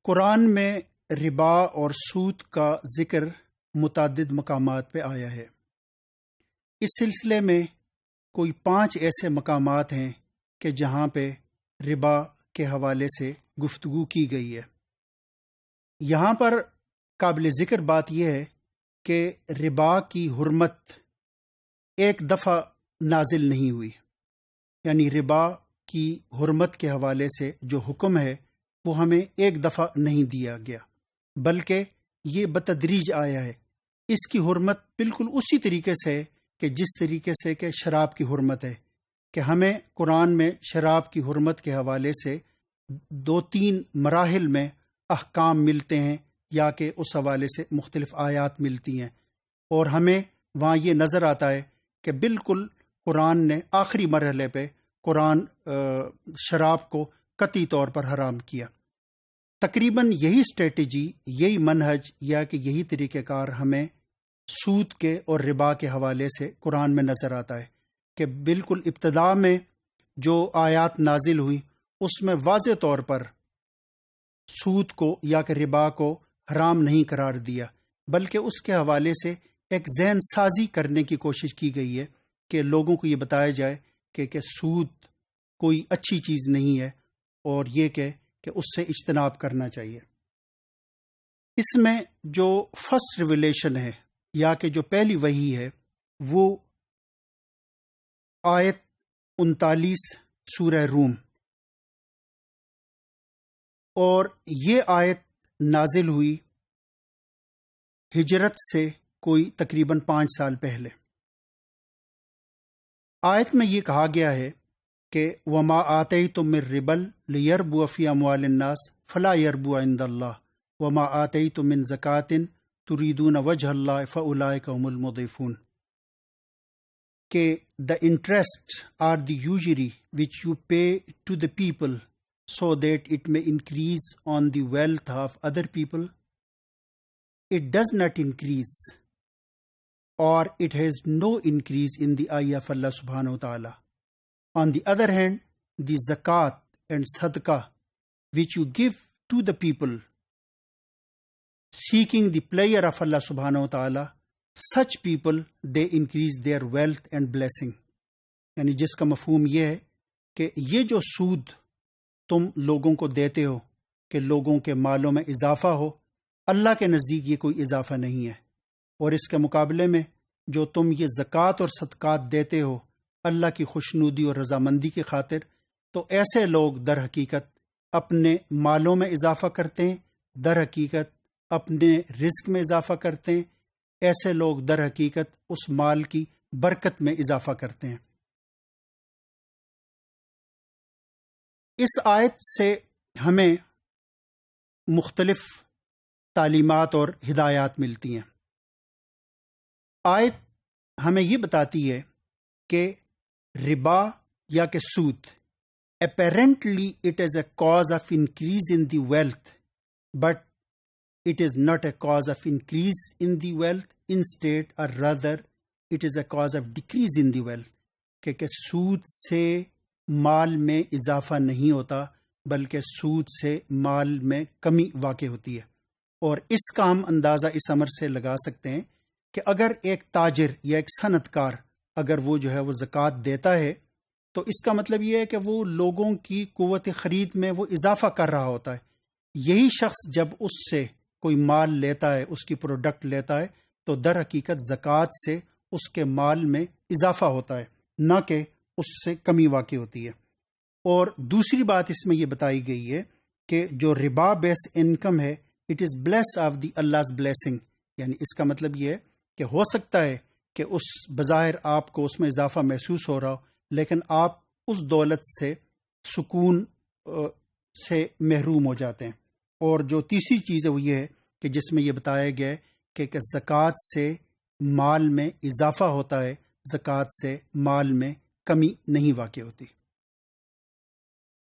قرآن میں ربا اور سود کا ذکر متعدد مقامات پہ آیا ہے۔ اس سلسلے میں کوئی 5 ایسے مقامات ہیں کہ جہاں پہ ربا کے حوالے سے گفتگو کی گئی ہے۔ یہاں پر قابل ذکر بات یہ ہے کہ ربا کی حرمت ایک دفعہ نازل نہیں ہوئی، یعنی ربا کی حرمت کے حوالے سے جو حکم ہے وہ ہمیں ایک دفعہ نہیں دیا گیا، بلکہ یہ بتدریج آیا ہے۔ اس کی حرمت بالکل اسی طریقے سے کہ جس طریقے سے کہ شراب کی حرمت ہے، کہ ہمیں قرآن میں شراب کی حرمت کے حوالے سے 2-3 مراحل میں احکام ملتے ہیں، یا کہ اس حوالے سے مختلف آیات ملتی ہیں، اور ہمیں وہاں یہ نظر آتا ہے کہ بالکل قرآن نے آخری مرحلے پہ قرآن شراب کو قطعی طور پر حرام کیا۔ تقریباً یہی اسٹریٹجی، یہی منہج یا کہ یہی طریقہ کار ہمیں سود کے اور ربا کے حوالے سے قرآن میں نظر آتا ہے کہ بالکل ابتدا میں جو آیات نازل ہوئی اس میں واضح طور پر سود کو یا کہ ربا کو حرام نہیں قرار دیا، بلکہ اس کے حوالے سے ایک ذہن سازی کرنے کی کوشش کی گئی ہے کہ لوگوں کو یہ بتایا جائے کہ سود کوئی اچھی چیز نہیں ہے، اور یہ کہ اس سے اجتناب کرنا چاہیے۔ اس میں جو فرسٹ ریویلیشن ہے یا کہ جو پہلی وحی ہے وہ آیت 39 سورہ روم، اور یہ آیت نازل ہوئی ہجرت سے کوئی تقریباً 5 سال پہلے۔ آیت میں یہ کہا گیا ہے کہ وما آتیتم من ربا لیربو فی اموال الناس فلا یربو عند اللہ وما آتیتم من زکاۃ تریدون وجہ اللہ فاولئک هم المضعفون، کہ the interest are the usury which you pay to the people so that it may increase on the wealth of other people. It does not increase, or it has no increase in the eye of Allah subhanahu wa ta'ala. On the other hand, the zakat and sadaqah which you give to the people seeking the pleasure of Allah subhanahu wa ta'ala, such people they increase their wealth and blessing. یعنی جس کا مفہوم یہ ہے کہ یہ جو سود تم لوگوں کو دیتے ہو کہ لوگوں کے مالوں میں اضافہ ہو، اللہ کے نزدیک یہ کوئی اضافہ نہیں ہے، اور اس کے مقابلے میں جو تم یہ زکوٰۃ اور صدقات دیتے ہو اللہ کی خوشنودی اور رضامندی کی خاطر، تو ایسے لوگ در حقیقت اپنے مالوں میں اضافہ کرتے ہیں، در حقیقت اپنے رزق میں اضافہ کرتے ہیں، ایسے لوگ در حقیقت اس مال کی برکت میں اضافہ کرتے ہیں۔ اس آیت سے ہمیں مختلف تعلیمات اور ہدایات ملتی ہیں۔ آیت ہمیں یہ بتاتی ہے کہ ربا یا کہ سود apparently it is a cause of increase in the wealth, but it is not a cause of increase in the wealth, instead or rather it is a cause of decrease in the wealth، کہ سود سے مال میں اضافہ نہیں ہوتا بلکہ سود سے مال میں کمی واقع ہوتی ہے۔ اور اس کا ہم اندازہ اس امر سے لگا سکتے ہیں کہ اگر ایک تاجر یا ایک صنعت کار اگر وہ جو ہے وہ زکوٰۃ دیتا ہے تو اس کا مطلب یہ ہے کہ وہ لوگوں کی قوت خرید میں وہ اضافہ کر رہا ہوتا ہے۔ یہی شخص جب اس سے کوئی مال لیتا ہے، اس کی پروڈکٹ لیتا ہے، تو در حقیقت زکوٰۃ سے اس کے مال میں اضافہ ہوتا ہے، نہ کہ اس سے کمی واقع ہوتی ہے۔ اور دوسری بات اس میں یہ بتائی گئی ہے کہ جو ربا بیس انکم ہے it is bless of the Allah's blessing، یعنی اس کا مطلب یہ ہے کہ ہو سکتا ہے کہ اس بظاہر آپ کو اس میں اضافہ محسوس ہو رہا ہو، لیکن آپ اس دولت سے سکون سے محروم ہو جاتے ہیں۔ اور جو تیسری چیز ہے وہ یہ ہے کہ جس میں یہ بتایا گیا ہے کہ زکوٰۃ سے مال میں اضافہ ہوتا ہے، زکوٰۃ سے مال میں کمی نہیں واقع ہوتی۔